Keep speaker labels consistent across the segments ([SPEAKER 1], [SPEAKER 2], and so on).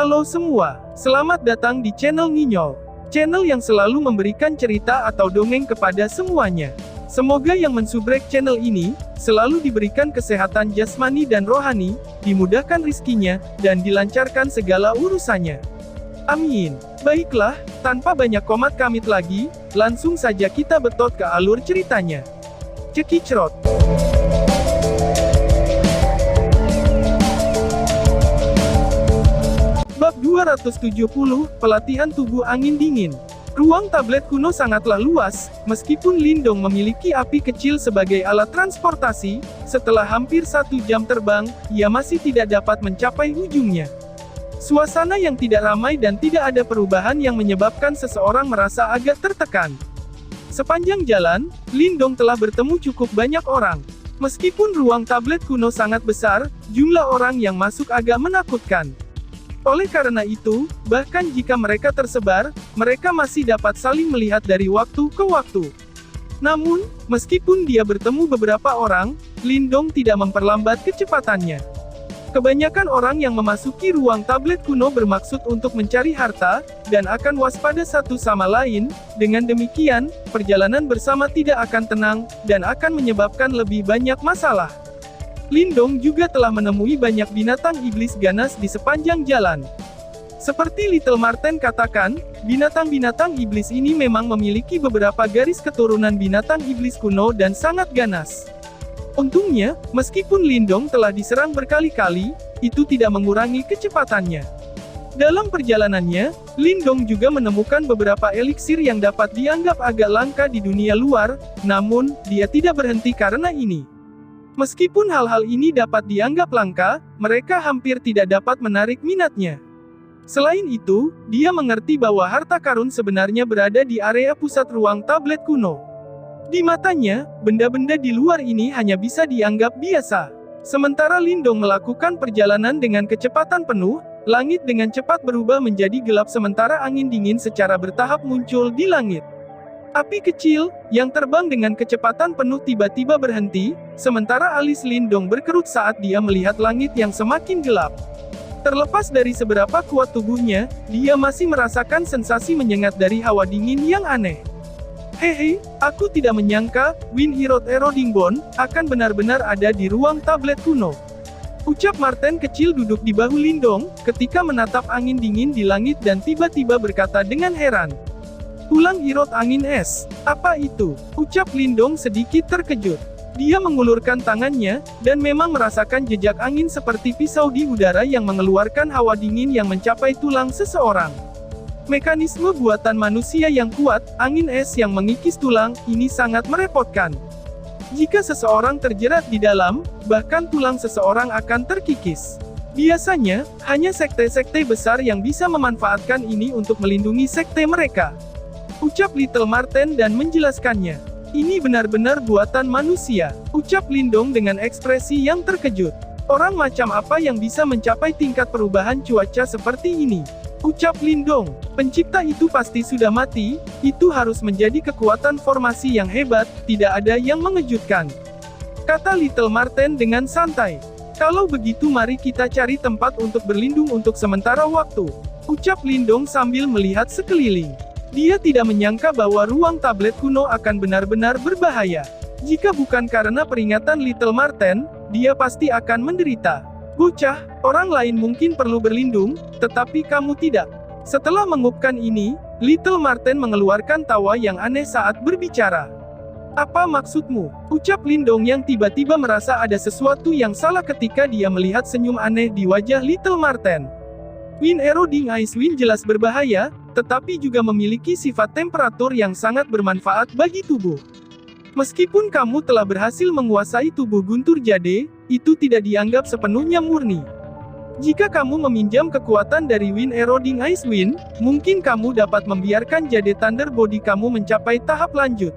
[SPEAKER 1] Halo semua, selamat datang di channel Nginyol. Channel yang selalu memberikan cerita atau dongeng kepada semuanya. Semoga yang mensubrek channel ini, selalu diberikan kesehatan jasmani dan rohani, dimudahkan rizkinya, dan dilancarkan segala urusannya. Amin. Baiklah, tanpa banyak komat kamit lagi, langsung saja kita betot ke alur ceritanya. Cekicrot. Bab 270, Pelatihan Tubuh Angin Dingin. Ruang tablet kuno sangatlah luas, meskipun Lindong memiliki api kecil sebagai alat transportasi, setelah hampir 1 jam terbang, ia masih tidak dapat mencapai ujungnya. Suasana yang tidak ramai dan tidak ada perubahan yang menyebabkan seseorang merasa agak tertekan. Sepanjang jalan, Lindong telah bertemu cukup banyak orang. Meskipun ruang tablet kuno sangat besar, jumlah orang yang masuk agak menakutkan. Oleh karena itu, bahkan jika mereka tersebar, mereka masih dapat saling melihat dari waktu ke waktu. Namun, meskipun dia bertemu beberapa orang, Lindong tidak memperlambat kecepatannya. Kebanyakan orang yang memasuki ruang tablet kuno bermaksud untuk mencari harta, dan akan waspada satu sama lain. Dengan demikian, perjalanan bersama tidak akan tenang, dan akan menyebabkan lebih banyak masalah. Lindong juga telah menemui banyak binatang iblis ganas di sepanjang jalan. Seperti Little Marten katakan, binatang-binatang iblis ini memang memiliki beberapa garis keturunan binatang iblis kuno dan sangat ganas. Untungnya, meskipun Lindong telah diserang berkali-kali, itu tidak mengurangi kecepatannya. Dalam perjalanannya, Lindong juga menemukan beberapa eliksir yang dapat dianggap agak langka di dunia luar, namun, dia tidak berhenti karena ini. Meskipun hal-hal ini dapat dianggap langka, mereka hampir tidak dapat menarik minatnya. Selain itu, dia mengerti bahwa harta karun sebenarnya berada di area pusat ruang tablet kuno. Di matanya, benda-benda di luar ini hanya bisa dianggap biasa. Sementara Lindong melakukan perjalanan dengan kecepatan penuh, langit dengan cepat berubah menjadi gelap sementara angin dingin secara bertahap muncul di langit. Api kecil, yang terbang dengan kecepatan penuh tiba-tiba berhenti, sementara alis Lindong berkerut saat dia melihat langit yang semakin gelap. Terlepas dari seberapa kuat tubuhnya, dia masih merasakan sensasi menyengat dari hawa dingin yang aneh. Hehe, aku tidak menyangka, Winhirot Erodingbone, akan benar-benar ada di ruang tablet kuno. Ucap Marten kecil duduk di bahu Lindong, ketika menatap angin dingin di langit dan tiba-tiba berkata dengan heran. Tulang hirot angin es, apa itu? Ucap Lindong sedikit terkejut. Dia mengulurkan tangannya, dan memang merasakan jejak angin seperti pisau di udara yang mengeluarkan hawa dingin yang mencapai tulang seseorang. Mekanisme buatan manusia yang kuat, angin es yang mengikis tulang, ini sangat merepotkan. Jika seseorang terjerat di dalam, bahkan tulang seseorang akan terkikis. Biasanya, hanya sekte-sekte besar yang bisa memanfaatkan ini untuk melindungi sekte mereka. Ucap Little Marten dan menjelaskannya. Ini benar-benar buatan manusia, ucap Lindong dengan ekspresi yang terkejut. Orang macam apa yang bisa mencapai tingkat perubahan cuaca seperti ini? Ucap Lindong. Pencipta itu pasti sudah mati, itu harus menjadi kekuatan formasi yang hebat, tidak ada yang mengejutkan. Kata Little Marten dengan santai. Kalau begitu mari kita cari tempat untuk berlindung untuk sementara waktu. Ucap Lindong sambil melihat sekeliling. Dia tidak menyangka bahwa ruang tablet kuno akan benar-benar berbahaya. Jika bukan karena peringatan Little Marten, dia pasti akan menderita. Bocah, orang lain mungkin perlu berlindung, tetapi kamu tidak. Setelah mengupkan ini, Little Marten mengeluarkan tawa yang aneh saat berbicara. Apa maksudmu? Ucap Lindong yang tiba-tiba merasa ada sesuatu yang salah ketika dia melihat senyum aneh di wajah Little Marten. Wind Eroding Ice Wind jelas berbahaya, tetapi juga memiliki sifat temperatur yang sangat bermanfaat bagi tubuh. Meskipun kamu telah berhasil menguasai tubuh Guntur Jade, itu tidak dianggap sepenuhnya murni. Jika kamu meminjam kekuatan dari Wind Eroding Ice Wind, mungkin kamu dapat membiarkan Jade Thunder Body kamu mencapai tahap lanjut.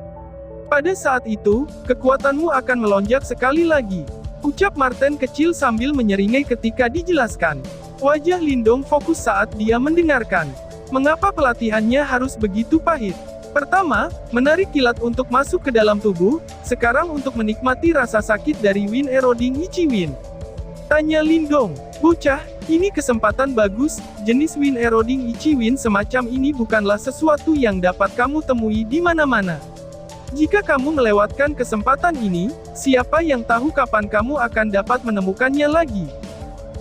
[SPEAKER 1] Pada saat itu, kekuatanmu akan melonjak sekali lagi. Ucap Marten kecil sambil menyeringai ketika dijelaskan. Wajah Lindong fokus saat dia mendengarkan. Mengapa pelatihannya harus begitu pahit? Pertama, menarik kilat untuk masuk ke dalam tubuh, sekarang untuk menikmati rasa sakit dari Wind Eroding Ichi Wind. Tanya Lindong. Bocah, Ini kesempatan bagus, jenis wind eroding Ichi wind semacam ini bukanlah sesuatu yang dapat kamu temui di mana-mana. Jika kamu melewatkan kesempatan ini, siapa yang tahu kapan kamu akan dapat menemukannya lagi.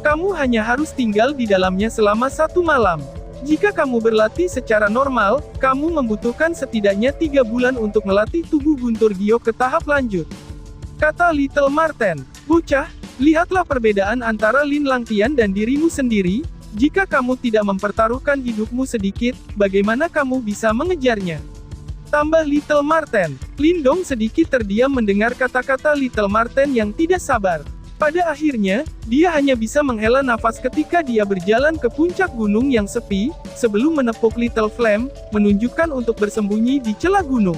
[SPEAKER 1] Kamu hanya harus tinggal di dalamnya selama 1 malam. Jika kamu berlatih secara normal, kamu membutuhkan setidaknya 3 bulan untuk melatih tubuh Guntur Giok ke tahap lanjut. Kata Little Marten, "Bocah, lihatlah perbedaan antara Lin Langtian dan dirimu sendiri. Jika kamu tidak mempertaruhkan hidupmu sedikit, bagaimana kamu bisa mengejarnya?" Tambah Little Marten. Lindong sedikit terdiam mendengar kata-kata Little Marten yang tidak sabar. Pada akhirnya, dia hanya bisa menghela nafas ketika dia berjalan ke puncak gunung yang sepi, sebelum menepuk Little Flame, menunjukkan untuk bersembunyi di celah gunung.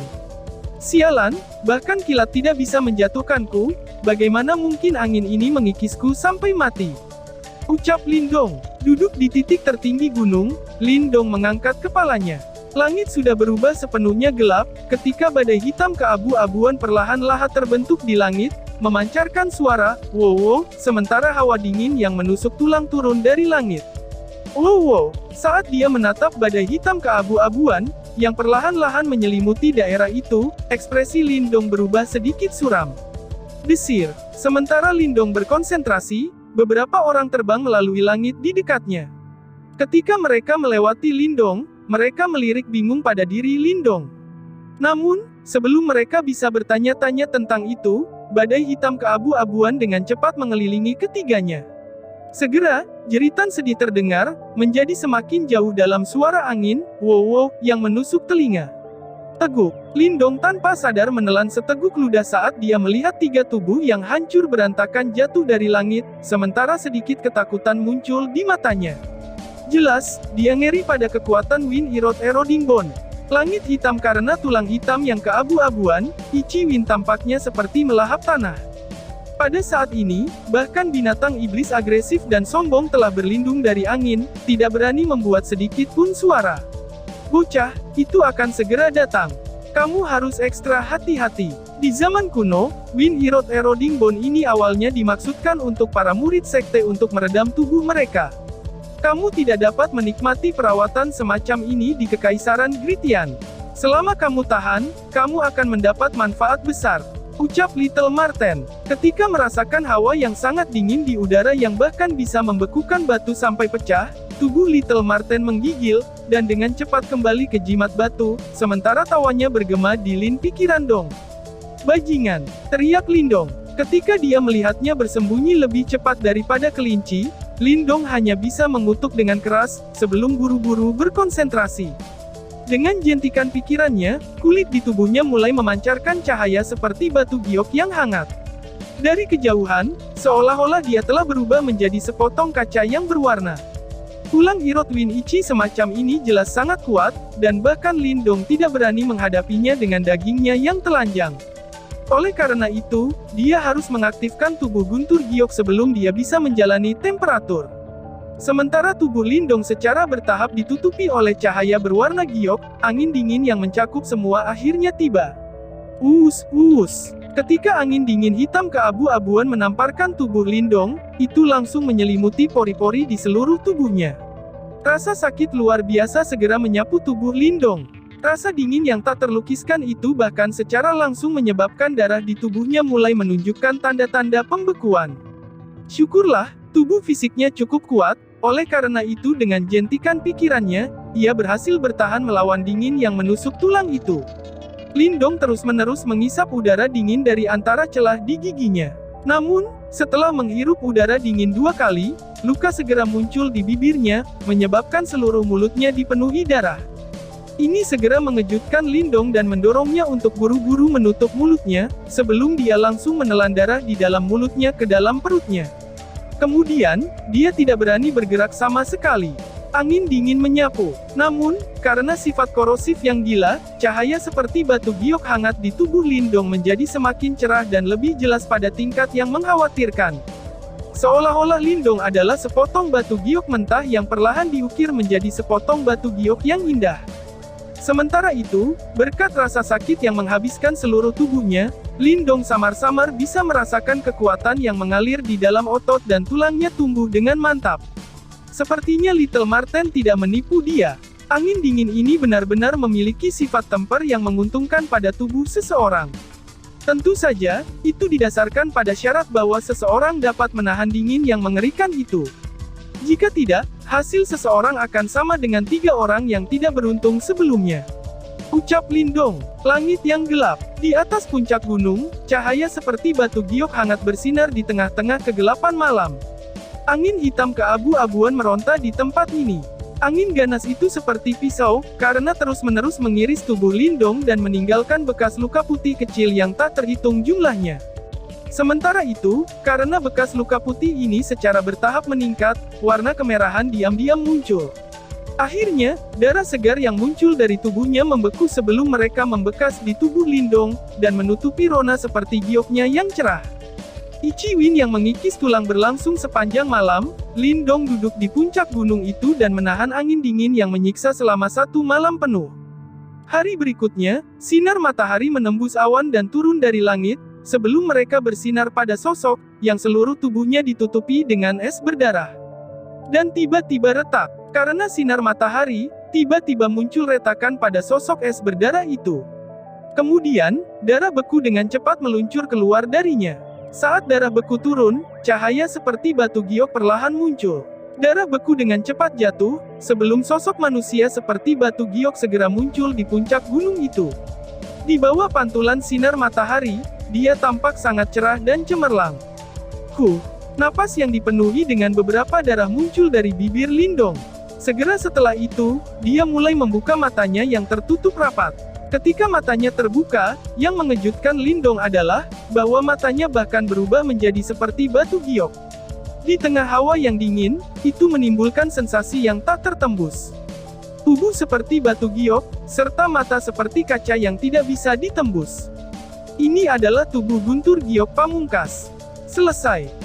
[SPEAKER 1] "Sialan, bahkan kilat tidak bisa menjatuhkanku, bagaimana mungkin angin ini mengikisku sampai mati?" ucap Lindong. Duduk di titik tertinggi gunung, Lindong mengangkat kepalanya. Langit sudah berubah sepenuhnya gelap, ketika badai hitam keabu-abuan perlahan-lahan terbentuk di langit, memancarkan suara, wow, sementara hawa dingin yang menusuk tulang turun dari langit. Wow, saat dia menatap badai hitam keabu-abuan, yang perlahan-lahan menyelimuti daerah itu, ekspresi Lindong berubah sedikit suram. Desir. Sementara Lindong berkonsentrasi, beberapa orang terbang melalui langit di dekatnya. Ketika mereka melewati Lindong, mereka melirik bingung pada diri Lindong. Namun, sebelum mereka bisa bertanya-tanya tentang itu, badai hitam keabu-abuan dengan cepat mengelilingi ketiganya. Segera, jeritan sedih terdengar, menjadi semakin jauh dalam suara angin, wow, yang menusuk telinga. Teguk, Lindong tanpa sadar menelan seteguk ludah saat dia melihat 3 tubuh yang hancur berantakan jatuh dari langit, sementara sedikit ketakutan muncul di matanya. Jelas, dia ngeri pada kekuatan Wind Eroding Bone. Langit hitam karena tulang hitam yang keabu-abuan, Ichi Wind tampaknya seperti melahap tanah. Pada saat ini, bahkan binatang iblis agresif dan sombong telah berlindung dari angin, tidak berani membuat sedikit pun suara. "Bocah, itu akan segera datang. Kamu harus ekstra hati-hati." Di zaman kuno, Wind Eroding Bone ini awalnya dimaksudkan untuk para murid sekte untuk meredam tubuh mereka. Kamu tidak dapat menikmati perawatan semacam ini di Kekaisaran Gritian. Selama kamu tahan, kamu akan mendapat manfaat besar, ucap Little Marten. Ketika merasakan hawa yang sangat dingin di udara yang bahkan bisa membekukan batu sampai pecah, tubuh Little Marten menggigil, dan dengan cepat kembali ke jimat batu, sementara tawanya bergema di lin pikiran Dong. "Bajingan!" teriak Lindong. Ketika dia melihatnya bersembunyi lebih cepat daripada kelinci, Lindong hanya bisa mengutuk dengan keras, sebelum buru-buru berkonsentrasi. Dengan jentikan pikirannya, kulit di tubuhnya mulai memancarkan cahaya seperti batu giok yang hangat. Dari kejauhan, seolah-olah dia telah berubah menjadi sepotong kaca yang berwarna. Tulang Erod Wind Ichi semacam ini jelas sangat kuat, dan bahkan Lindong tidak berani menghadapinya dengan dagingnya yang telanjang. Oleh karena itu, dia harus mengaktifkan tubuh Guntur Giok sebelum dia bisa menjalani temperatur. Sementara tubuh Lindong secara bertahap ditutupi oleh cahaya berwarna giok, angin dingin yang mencakup semua akhirnya tiba. Ketika angin dingin hitam keabu-abuan menamparkan tubuh Lindong, itu langsung menyelimuti pori-pori di seluruh tubuhnya. Rasa sakit luar biasa segera menyapu tubuh Lindong. Rasa dingin yang tak terlukiskan itu bahkan secara langsung menyebabkan darah di tubuhnya mulai menunjukkan tanda-tanda pembekuan. Syukurlah, tubuh fisiknya cukup kuat, oleh karena itu dengan jentikan pikirannya, ia berhasil bertahan melawan dingin yang menusuk tulang itu. Lindong terus-menerus mengisap udara dingin dari antara celah di giginya. Namun, setelah menghirup udara dingin 2 kali, luka segera muncul di bibirnya, menyebabkan seluruh mulutnya dipenuhi darah. Ini segera mengejutkan Lindong dan mendorongnya untuk buru-buru menutup mulutnya, sebelum dia langsung menelan darah di dalam mulutnya ke dalam perutnya. Kemudian, dia tidak berani bergerak sama sekali. Angin dingin menyapu. Namun, karena sifat korosif yang gila, cahaya seperti batu giok hangat di tubuh Lindong menjadi semakin cerah dan lebih jelas pada tingkat yang mengkhawatirkan. Seolah-olah Lindong adalah sepotong batu giok mentah yang perlahan diukir menjadi sepotong batu giok yang indah. Sementara itu, berkat rasa sakit yang menghabiskan seluruh tubuhnya, Lindong samar-samar bisa merasakan kekuatan yang mengalir di dalam otot dan tulangnya tumbuh dengan mantap. Sepertinya Little Marten tidak menipu dia. Angin dingin ini benar-benar memiliki sifat temper yang menguntungkan pada tubuh seseorang. Tentu saja, itu didasarkan pada syarat bahwa seseorang dapat menahan dingin yang mengerikan itu. Jika tidak, hasil seseorang akan sama dengan 3 orang yang tidak beruntung sebelumnya. Ucap Lindong. Langit yang gelap. Di atas puncak gunung, cahaya seperti batu giok hangat bersinar di tengah-tengah kegelapan malam. Angin hitam keabu-abuan meronta di tempat ini. Angin ganas itu seperti pisau, karena terus-menerus mengiris tubuh Lindong dan meninggalkan bekas luka putih kecil yang tak terhitung jumlahnya. Sementara itu, karena bekas luka putih ini secara bertahap meningkat, warna kemerahan diam-diam muncul. Akhirnya, darah segar yang muncul dari tubuhnya membeku sebelum mereka membekas di tubuh Lindong, dan menutupi rona seperti gioknya yang cerah. Ichiwin yang mengikis tulang berlangsung sepanjang malam. Lindong duduk di puncak gunung itu dan menahan angin dingin yang menyiksa selama 1 malam penuh. Hari berikutnya, sinar matahari menembus awan dan turun dari langit, sebelum mereka bersinar pada sosok, yang seluruh tubuhnya ditutupi dengan es berdarah. Dan tiba-tiba retak. Karena sinar matahari, tiba-tiba muncul retakan pada sosok es berdarah itu. Kemudian, darah beku dengan cepat meluncur keluar darinya. Saat darah beku turun, cahaya seperti batu giok perlahan muncul. Darah beku dengan cepat jatuh, sebelum sosok manusia seperti batu giok segera muncul di puncak gunung itu. Di bawah pantulan sinar matahari, dia tampak sangat cerah dan cemerlang. Napas yang dipenuhi dengan beberapa darah muncul dari bibir Lindong. Segera setelah itu, dia mulai membuka matanya yang tertutup rapat. Ketika matanya terbuka, yang mengejutkan Lindong adalah, bahwa matanya bahkan berubah menjadi seperti batu giok. Di tengah hawa yang dingin, itu menimbulkan sensasi yang tak tertembus. Tubuh seperti batu giok, serta mata seperti kaca yang tidak bisa ditembus. Ini adalah tubuh guntur giok pamungkas. Selesai.